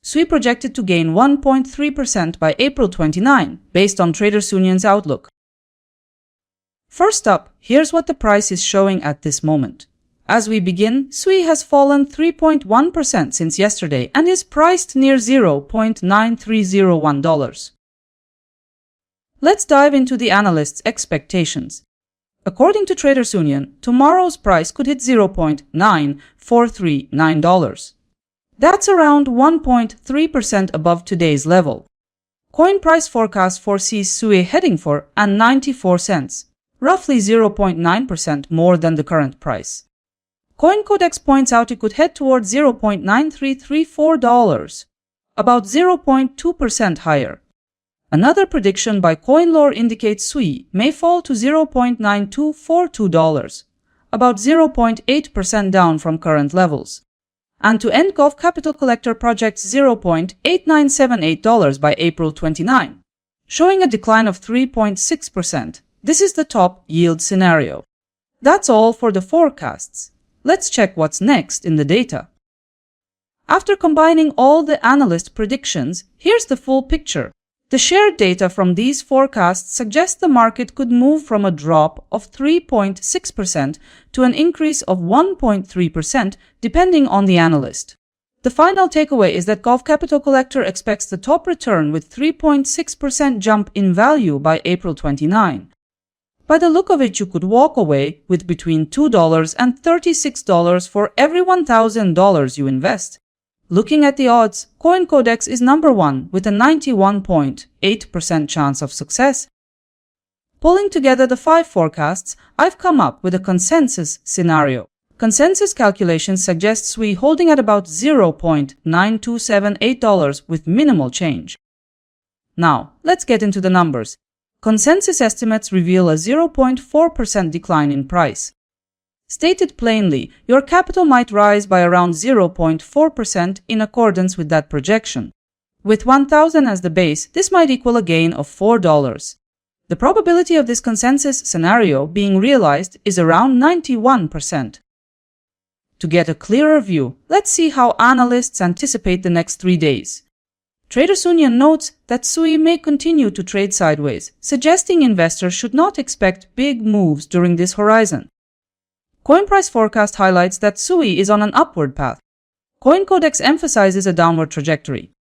SUI projected to gain 1.3% by April 29, based on Traders Union's outlook. First up, here's what the price is showing at this moment. As we begin, SUI has fallen 3.1% since yesterday and is priced near $0.9301. Let's dive into the analysts' expectations. According to Traders Union, tomorrow's price could hit $0.9439. That's around 1.3% above today's level. Coin price forecast foresees SUI heading for an 94 cents, roughly 0.9% more than the current price. CoinCodex points out it could head towards $0.9334, about 0.2% higher. Another prediction by CoinLore indicates SUI may fall to $0.9242, about 0.8% down from current levels. And to end, Gulf Capital Collector projects $0.8978 by April 29, showing a decline of 3.6%. This is the top yield scenario. That's all for the forecasts. Let's check what's next in the data. After combining all the analyst predictions, here's the full picture. The shared data from these forecasts suggests the market could move from a drop of 3.6% to an increase of 1.3% depending on the analyst. The final takeaway is that Gulf Capital Collector expects the top return with 3.6% jump in value by April 29. By the look of it, you could walk away with between $2 and $36 for every $1,000 you invest. Looking at the odds, CoinCodex is number one with a 91.8% chance of success. Pulling together the 5 forecasts, I've come up with a consensus scenario. Consensus calculations suggest SUI holding at about $0.9278 with minimal change. Now, let's get into the numbers. Consensus estimates reveal a 0.4% decline in price. Stated plainly, your capital might rise by around 0.4% in accordance with that projection. With 1,000 as the base, this might equal a gain of $4. The probability of this consensus scenario being realized is around 91%. To get a clearer view, let's see how analysts anticipate the next 3 days. Traders Union notes that SUI may continue to trade sideways, suggesting investors should not expect big moves during this horizon. Coin price forecast highlights that SUI is on an upward path. CoinCodex emphasizes a downward trajectory.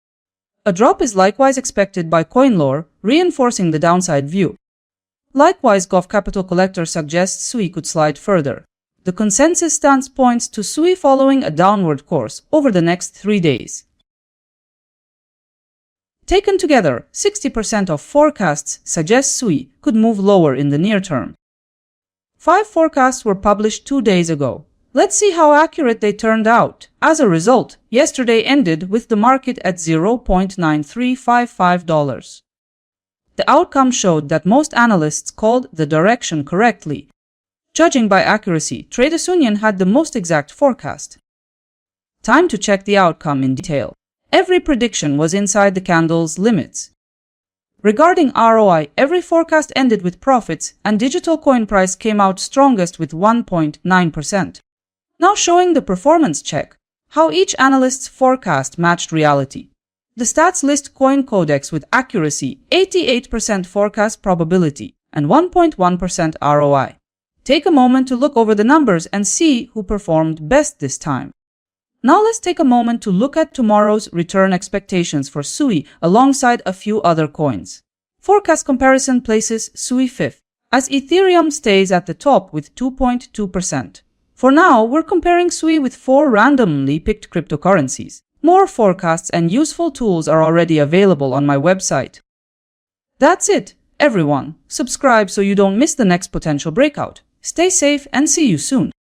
A drop is likewise expected by CoinLore, reinforcing the downside view. Likewise, Gulf Capital Collector suggests SUI could slide further. The consensus stance points to SUI following a downward course over the next 3 days. Taken together, 60% of forecasts suggest SUI could move lower in the near term. 5 forecasts were published 2 days ago. Let's see how accurate they turned out. As a result, yesterday ended with the market at $0.9355. The outcome showed that most analysts called the direction correctly. Judging by accuracy, Traders Union had the most exact forecast. Time to check the outcome in detail. Every prediction was inside the candle's limits. Regarding ROI, every forecast ended with profits, and digital coin price came out strongest with 1.9%. Now showing the performance check, how each analyst's forecast matched reality. The stats list CoinCodex with accuracy, 88% forecast probability, and 1.1% ROI. Take a moment to look over the numbers and see who performed best this time. Now let's take a moment to look at tomorrow's return expectations for SUI alongside a few other coins. Forecast comparison places SUI 5th, as Ethereum stays at the top with 2.2%. For now, we're comparing SUI with 4 randomly picked cryptocurrencies. More forecasts and useful tools are already available on my website. That's it, everyone. Subscribe so you don't miss the next potential breakout. Stay safe and see you soon.